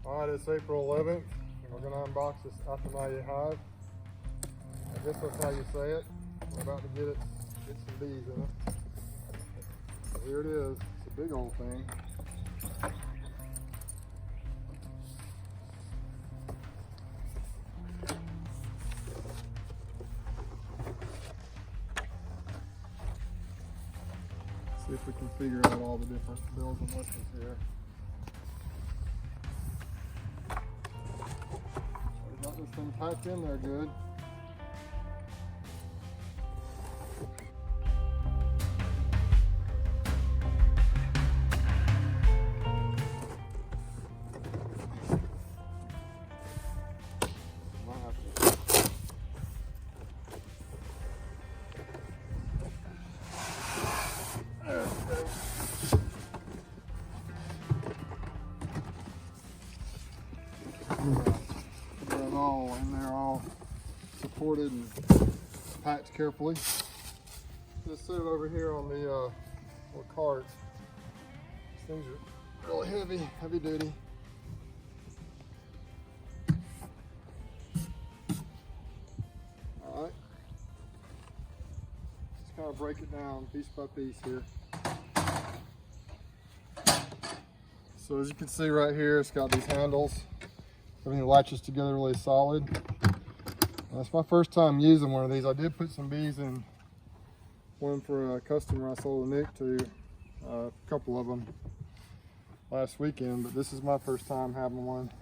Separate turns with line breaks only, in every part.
Alright, it's April 11th, and we're going to unbox this Apimaye hive. I guess that's how you say it. We're about to get some bees in it. So here it is. It's a big old thing. See if we can figure out all the different bells and whistles here. We got this thing packed in there good. They're all in there, all supported and packed carefully. Just set it over here on the little cart. These things are really heavy duty. All right, just kind of break it down piece by piece here. So as you can see right here, it's got these handles. Everything latches together really solid. And that's my first time using one of these. I did put some bees in one for a customer I sold a nick to, a couple of them last weekend, but this is my first time having one.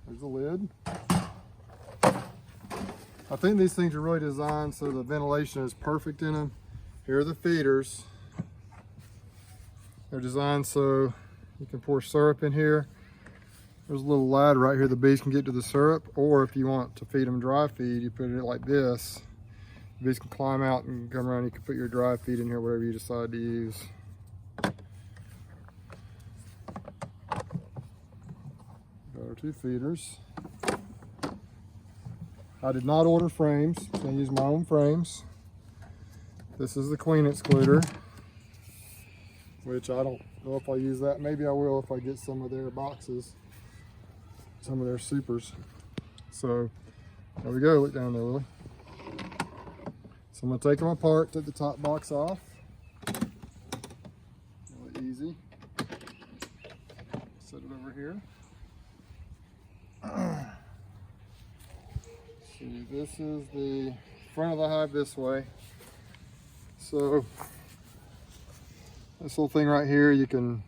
There's the lid. I think these things are really designed so the ventilation is perfect in them. Here are the feeders. They're designed so you can pour syrup in here. There's a little ladder right here the bees can get to the syrup, or if you want to feed them dry feed, you put it like this. The bees can climb out and come around. You can put your dry feed in here, whatever you decide to use. Got our two feeders. I did not order frames, so I use my own frames. This is the queen excluder, which I don't know if I'll use that. Maybe I will if I get some of their boxes, some of their supers. So there we go, look down there, Lily. So I'm gonna take them apart, take the top box off. Really easy. Set it over here. See, this is the front of the hive this way. So this little thing right here, you can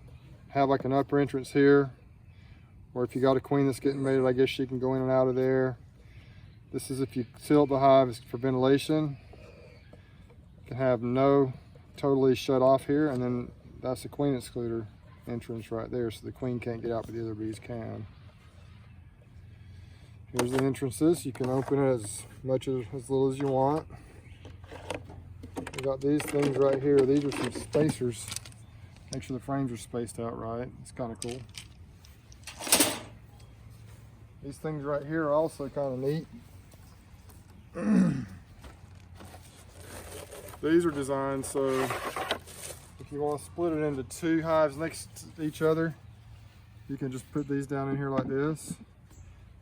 have like an upper entrance here, or if you got a queen that's getting mated, I guess she can go in and out of there. This is if you seal the hive, it's for ventilation. You can have no totally shut off here, and then that's the queen excluder entrance right there, so the queen can't get out, but the other bees can. Here's the entrances. You can open it as much as little as you want. We got these things right here. These are some spacers. Make sure the frames are spaced out right. It's kind of cool. These things right here are also kind of neat. These are designed so if you want to split it into two hives next to each other, you can just put these down in here like this,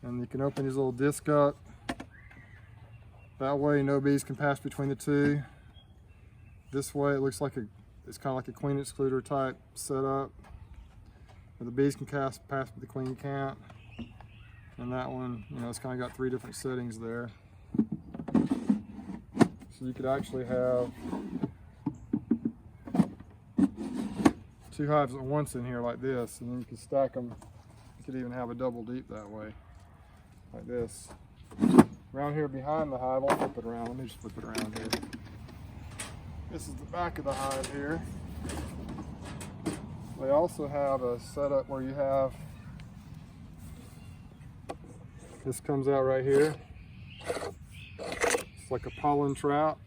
and you can open these little discs up. That way no bees can pass between the two. This way it looks like it's kind of like a queen excluder type setup, where the bees can pass, but the queen can't. And that one, you know, it's kind of got three different settings there. So you could actually have two hives at once in here like this, and then you can stack them. You could even have a double deep that way, like this. Around here behind the hive, I'll flip it around. Let me just flip it around here. This is the back of the hive here. They also have a setup where you have, this comes out right here. It's like a pollen trap.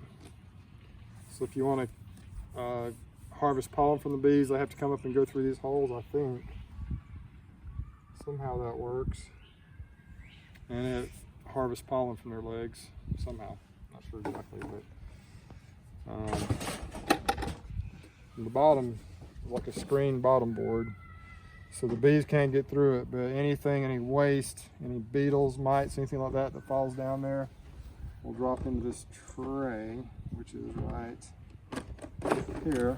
So if you want to harvest pollen from the bees, they have to come up and go through these holes, I think. Somehow that works. And it harvests pollen from their legs, somehow. Not sure exactly, but the bottom is like a screen bottom board. so the bees can't get through it. But anything, any waste, any beetles, mites, anything like that that falls down there will drop into this tray, which is right here.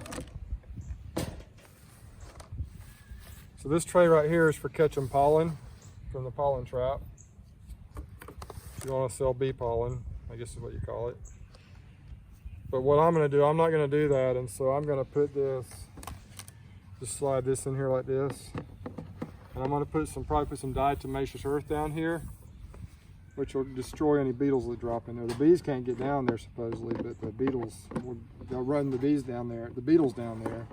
So this tray right here is for catching pollen from the pollen trap. If you want to sell bee pollen, I guess is what you call it. But what I'm going to do, I'm not going to do that, and so I'm going to put this, just slide this in here like this, and I'm going to probably put some diatomaceous earth down here, which will destroy any beetles that drop in there. The bees can't get down there supposedly, but the beetles, they'll run the bees down there, the beetles down there,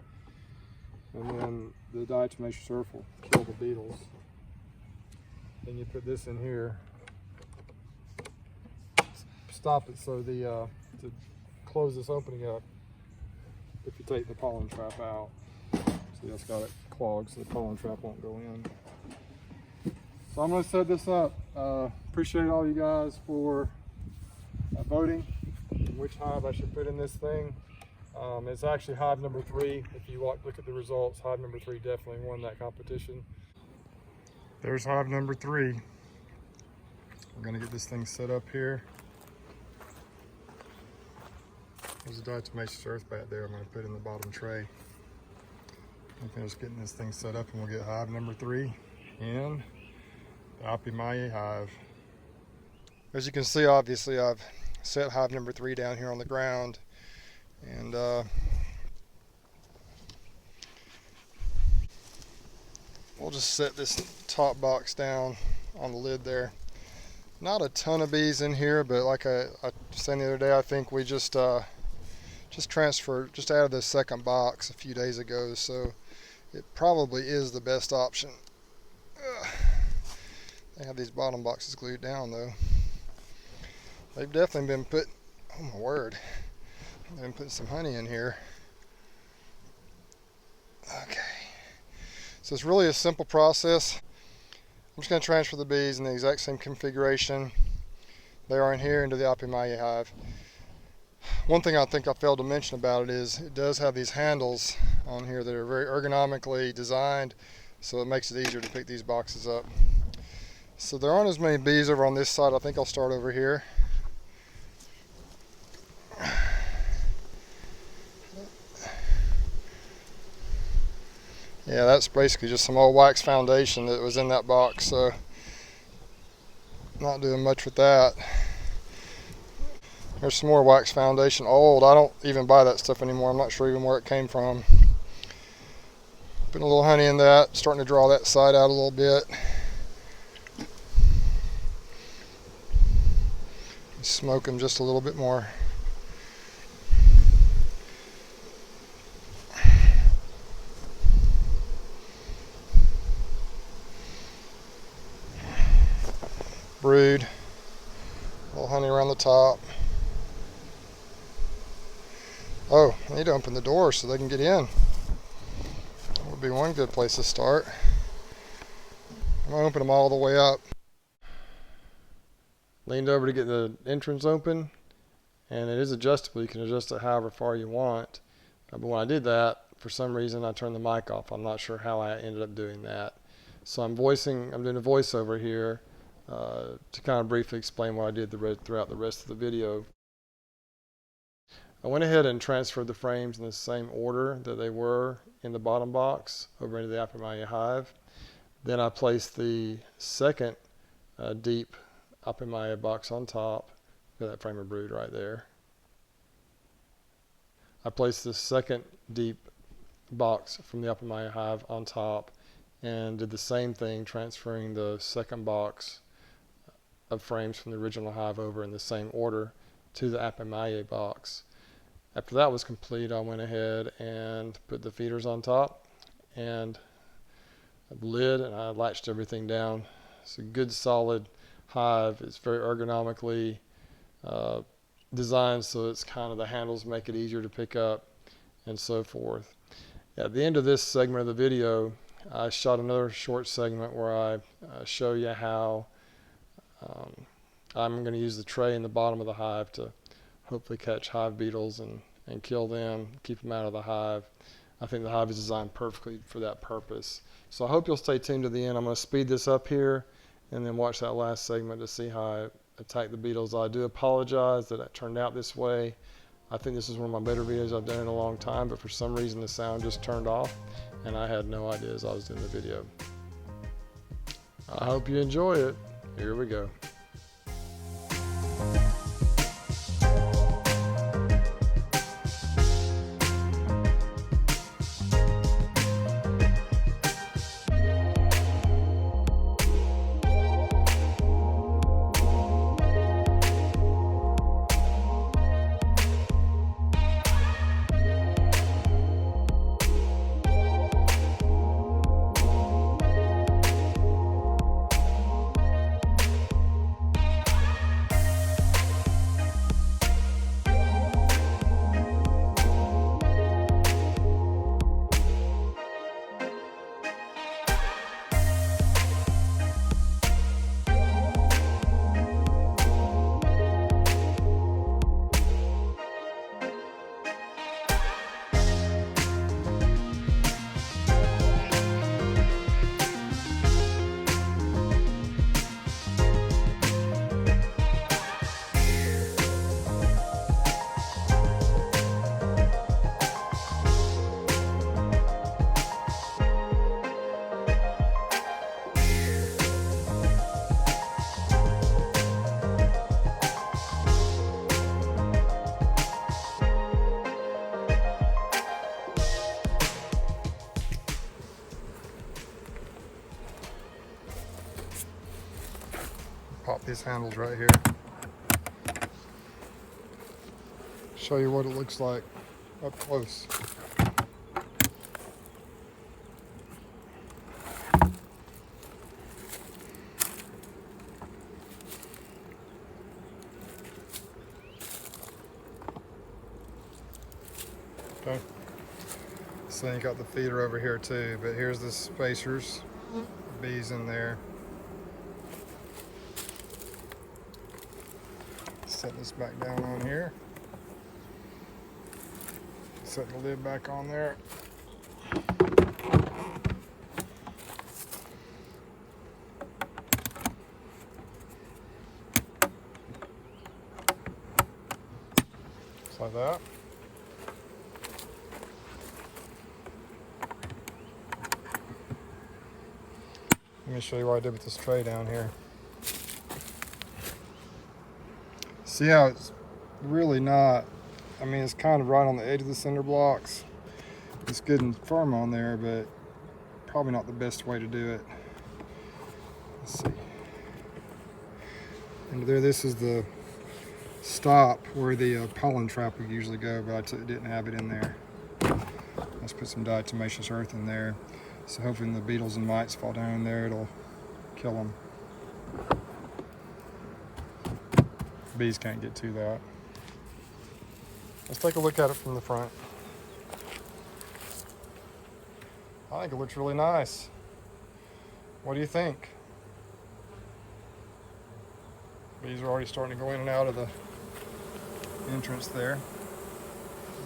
and then the diatomaceous earth will kill the beetles. Then you put this in here, stop it so to close this opening up if you take the pollen trap out. See, that's got it clogged so the pollen trap won't go in. So I'm going to set this up. Appreciate all you guys for voting which hive I should put in this thing. It's actually hive number 3. If you look at the results, hive number 3 definitely won that competition. There's hive number 3. We're going to get this thing set up here. There's a diatomaceous earth back there I'm going to put in the bottom tray. I'm finished getting this thing set up and we'll get hive number 3 in the Apimaye hive. As you can see, obviously I've set hive number 3 down here on the ground, and we'll just set this top box down on the lid there. Not a ton of bees in here, but like I said the other day, I think we just added this second box a few days ago, so it probably is the best option. They have these bottom boxes glued down though. They've definitely been oh my word, they've been putting some honey in here. Okay, so it's really a simple process. I'm just going to transfer the bees in the exact same configuration they are in here into the Apimaye hive. One thing I think I failed to mention about it is it does have these handles on here that are very ergonomically designed, so it makes it easier to pick these boxes up. So there aren't as many bees over on this side. I think I'll start over here. Yeah, that's basically just some old wax foundation that was in that box, so not doing much with that. There's some more wax foundation, old. I don't even buy that stuff anymore. I'm not sure even where it came from. Putting a little honey in that, starting to draw that side out a little bit. Smoke them just a little bit more. Brood, a little honey around the top. Oh, I need to open the door so they can get in. That would be one good place to start. I'm going to open them all the way up. Leaned over to get the entrance open, and it is adjustable. You can adjust it however far you want. But when I did that, for some reason I turned the mic off. I'm not sure how I ended up doing that. So I'm doing a voiceover here to kind of briefly explain what I did throughout the rest of the video. I went ahead and transferred the frames in the same order that they were in the bottom box over into the Apimaye hive. Then I placed the second deep Apimaye box on top. Look at that frame of brood right there. I placed the second deep box from the Apimaye hive on top and did the same thing, transferring the second box of frames from the original hive over in the same order to the Apimaye box. After that was complete, I went ahead and put the feeders on top and the lid, and I latched everything down. It's a good solid hive. It's very ergonomically designed, so it's kind of the handles make it easier to pick up and so forth. At the end of this segment of the video, I shot another short segment where I show you how I'm going to use the tray in the bottom of the hive to hopefully catch hive beetles and kill them, keep them out of the hive. I think the hive is designed perfectly for that purpose. So I hope you'll stay tuned to the end. I'm going to speed this up here and then watch that last segment to see how I attack the beetles. I do apologize that it turned out this way. I think this is one of my better videos I've done in a long time, but for some reason the sound just turned off and I had no idea as I was doing the video. I hope you enjoy it. Here we go. Pop these handles right here. Show you what it looks like up close. Okay. So you got the feeder over here too, but here's the spacers, bees in there. Set this back down on here. Set the lid back on there. Just like that. Let me show you what I did with this tray down here. See how it's really not, I mean, it's kind of right on the edge of the cinder blocks. It's good and firm on there, but probably not the best way to do it. Let's see. And there, this is the stop where the pollen trap would usually go, but I didn't have it in there. Let's put some diatomaceous earth in there. So hopefully when the beetles and mites fall down in there, it'll kill them. Bees can't get to that. Let's take a look at it from the front. I think it looks really nice. What do you think? Bees are already starting to go in and out of the entrance there.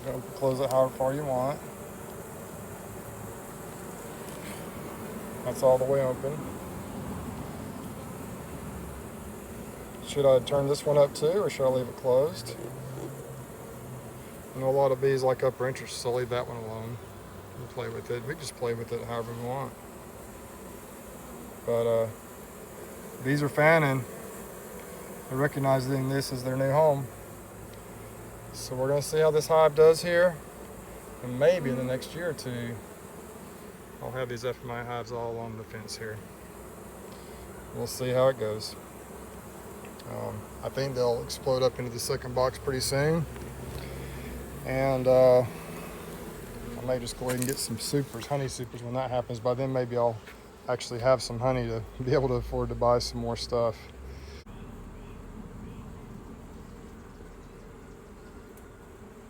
You're going to close it however far you want. That's all the way open. Should I turn this one up too, or should I leave it closed? I know a lot of bees like upper entrance, so I'll leave that one alone and play with it. We can just play with it however we want. But bees are fanning. They're recognizing this as their new home. So we're going to see how this hive does here. And maybe in the next year or two, I'll have these Apimaye hives all along the fence here. We'll see how it goes. I think they'll explode up into the second box pretty soon. And I may just go ahead and get some supers, honey supers when that happens. By then maybe I'll actually have some honey to be able to afford to buy some more stuff.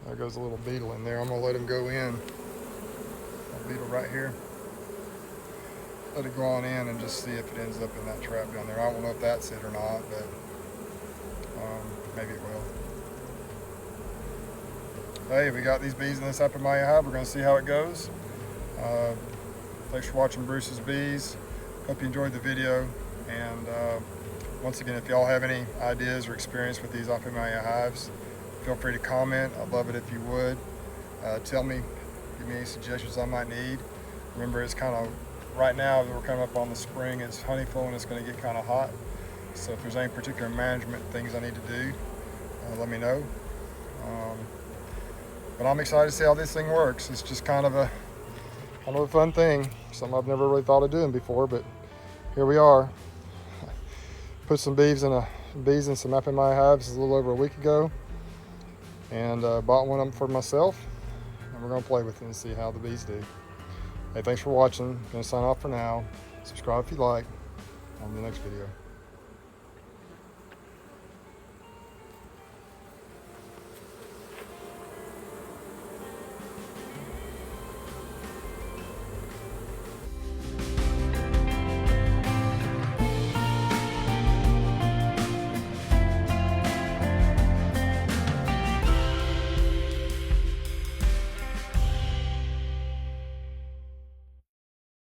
There goes a little beetle in there. I'm gonna let him go in. That beetle right here. Let it go on in and just see if it ends up in that trap down there. I don't know if that's it or not, but maybe it will. hey, we got these bees in this Apimaye hive. We're going to see how it goes. Thanks for watching Bruce's Bees. Hope you enjoyed the video. And once again, if y'all have any ideas or experience with these Apimaye hives, feel free to comment. I'd love it if you would. Tell me, give me any suggestions I might need. Remember, it's kind of, right now we're coming up on the spring, it's honey flow and it's going to get kind of hot. So if there's any particular management things I need to do, let me know. But I'm excited to see how this thing works. It's just kind of a fun thing, something I've never really thought of doing before, but here we are. Put some bees in some Apimaye hives a little over a week ago, and bought one of them for myself, and we're going to play with it and see how the bees do. Hey, thanks for watching. I'm going to sign off for now. Subscribe if you like. On the next video.